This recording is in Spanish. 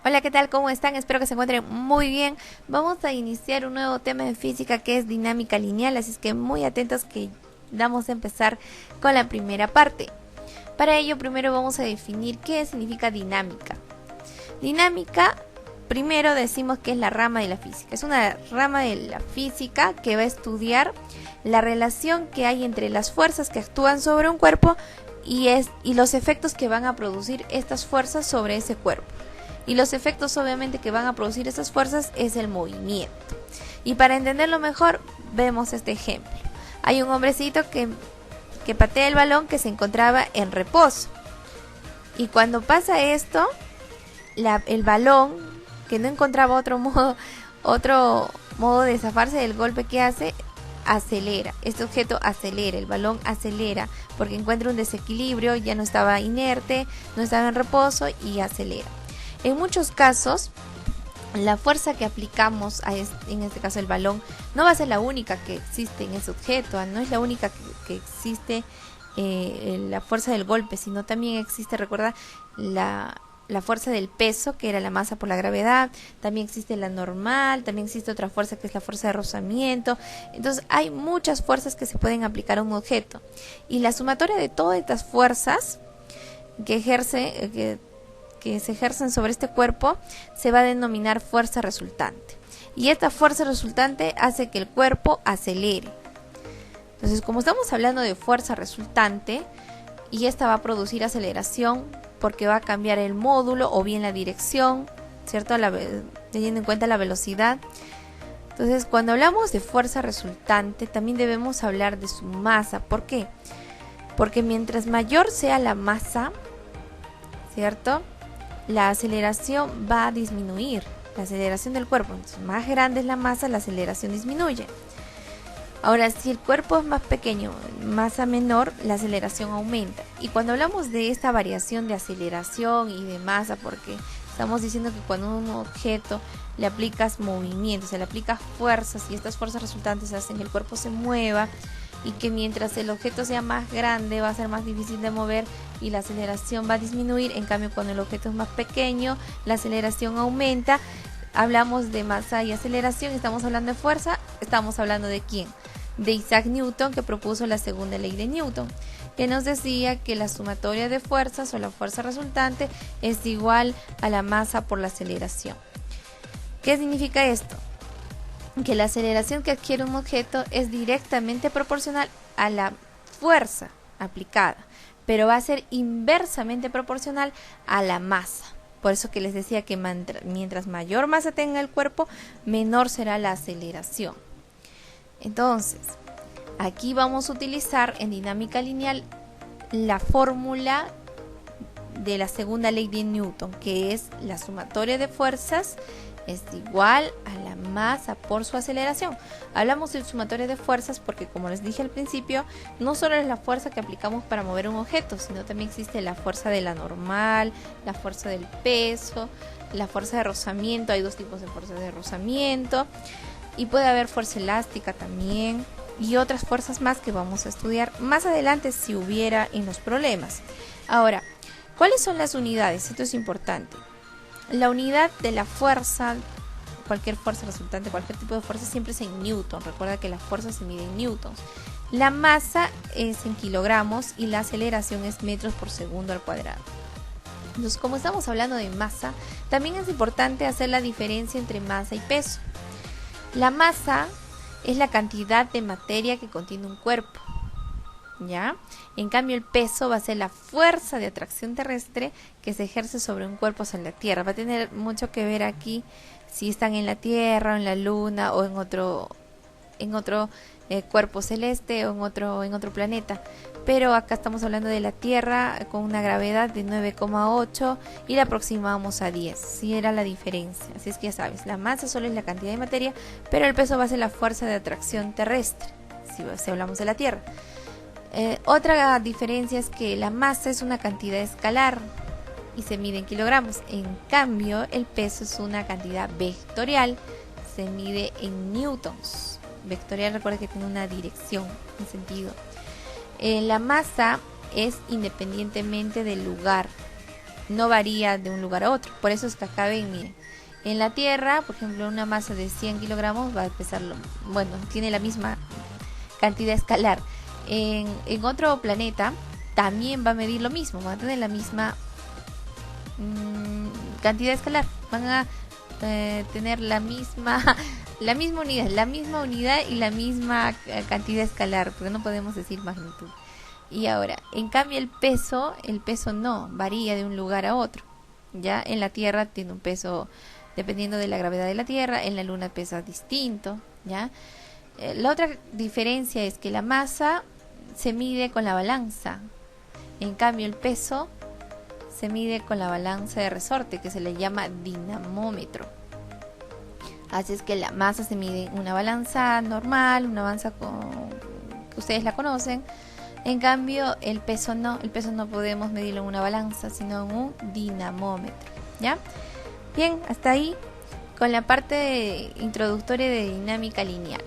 Hola, ¿qué tal? ¿Cómo están? Espero que se encuentren muy bien. Vamos a iniciar un nuevo tema de física que es dinámica lineal, así es que muy atentos que vamos a empezar con la primera parte. Para ello, primero vamos a definir qué significa dinámica. Dinámica, primero decimos que es la rama de la física. Es una rama de la física que va a estudiar la relación que hay entre las fuerzas que actúan sobre un cuerpo y los efectos que van a producir estas fuerzas sobre ese cuerpo. Y los efectos obviamente que van a producir esas fuerzas es el movimiento. Y para entenderlo mejor, vemos este ejemplo. Hay un hombrecito que patea el balón que se encontraba en reposo. Y cuando pasa esto, el balón, que no encontraba otro modo de zafarse del golpe que hace, acelera. Este objeto acelera, el balón acelera, porque encuentra un desequilibrio, ya no estaba inerte, no estaba en reposo y acelera. En muchos casos, la fuerza que aplicamos en este caso el balón no va a ser la única que existe en ese objeto, no es la única que existe la fuerza del golpe, sino también existe, recuerda, la fuerza del peso, que era la masa por la gravedad, también existe la normal, también existe otra fuerza que es la fuerza de rozamiento. Entonces hay muchas fuerzas que se pueden aplicar a un objeto, y la sumatoria de todas estas fuerzas que se ejercen sobre este cuerpo se va a denominar fuerza resultante, y esta fuerza resultante hace que el cuerpo acelere. Entonces, como estamos hablando de fuerza resultante, y esta va a producir aceleración porque va a cambiar el módulo o bien la dirección, ¿cierto? Teniendo en cuenta la velocidad. Entonces, cuando hablamos de fuerza resultante, también debemos hablar de su masa. ¿Por qué? Porque mientras mayor sea la masa, ¿cierto?, la aceleración va a disminuir, la aceleración del cuerpo. Entonces, más grande es la masa, la aceleración disminuye. Ahora, si el cuerpo es más pequeño, masa menor, la aceleración aumenta. Y cuando hablamos de esta variación de aceleración y de masa, porque estamos diciendo que cuando a un objeto le aplicas movimiento, se le aplicas fuerzas, y estas fuerzas resultantes hacen que el cuerpo se mueva, y que mientras el objeto sea más grande va a ser más difícil de mover y la aceleración va a disminuir. En cambio, cuando el objeto es más pequeño, la aceleración aumenta. Hablamos de masa y aceleración, estamos hablando de fuerza, estamos hablando de ¿quién? De Isaac Newton, que propuso la segunda ley de Newton, que nos decía que la sumatoria de fuerzas o la fuerza resultante es igual a la masa por la aceleración. ¿Qué significa esto? Que la aceleración que adquiere un objeto es directamente proporcional a la fuerza aplicada, pero va a ser inversamente proporcional a la masa. Por eso que les decía que mientras mayor masa tenga el cuerpo, menor será la aceleración. Entonces, aquí vamos a utilizar en dinámica lineal la fórmula de la segunda ley de Newton, que es la sumatoria de fuerzas es igual a la masa por su aceleración. Hablamos de sumatoria de fuerzas porque, como les dije al principio, no solo es la fuerza que aplicamos para mover un objeto, sino también existe la fuerza de la normal, la fuerza del peso, la fuerza de rozamiento. Hay dos tipos de fuerza de rozamiento, y puede haber fuerza elástica también, y otras fuerzas más que vamos a estudiar más adelante si hubiera en los problemas. Ahora, ¿cuáles son las unidades? Esto es importante. La unidad de la fuerza, cualquier fuerza resultante, cualquier tipo de fuerza, siempre es en newton. Recuerda que la fuerza se mide en newtons. La masa es en kilogramos y la aceleración es metros por segundo al cuadrado. Entonces, como estamos hablando de masa, también es importante hacer la diferencia entre masa y peso. La masa es la cantidad de materia que contiene un cuerpo, ¿ya? En cambio, el peso va a ser la fuerza de atracción terrestre que se ejerce sobre un cuerpo en la Tierra. Va a tener mucho que ver aquí si están en la Tierra o en la Luna o en otro cuerpo celeste o en otro planeta. Pero acá estamos hablando de la Tierra con una gravedad de 9,8 y la aproximamos a 10. Sí, era la diferencia. Así es que ya sabes, la masa solo es la cantidad de materia, pero el peso va a ser la fuerza de atracción terrestre, si hablamos de la Tierra. Otra diferencia es que la masa es una cantidad escalar y se mide en kilogramos. En cambio, el peso es una cantidad vectorial, se mide en newtons. Vectorial, recuerda que tiene una dirección, un sentido. La masa es independientemente del lugar no varía de un lugar a otro. Por eso es que acá ven, miren, en la Tierra, por ejemplo, una masa de 100 kilogramos va a pesar, bueno, tiene la misma cantidad escalar. En otro planeta también va a medir lo mismo, va a tener la misma cantidad escalar, van a tener la misma la misma unidad y la misma cantidad escalar, porque no podemos decir magnitud. Y ahora, en cambio el peso no varía de un lugar a otro. Ya en la Tierra tiene un peso dependiendo de la gravedad de la Tierra, en la Luna pesa distinto, ¿ya? La otra diferencia es que la masa se mide con la balanza, en cambio el peso se mide con la balanza de resorte, que se le llama dinamómetro. Así es que la masa se mide en una balanza normal, una balanza que ustedes la conocen. En cambio el peso no podemos medirlo en una balanza, sino en un dinamómetro, ¿ya? Bien, hasta ahí con la parte introductoria de dinámica lineal.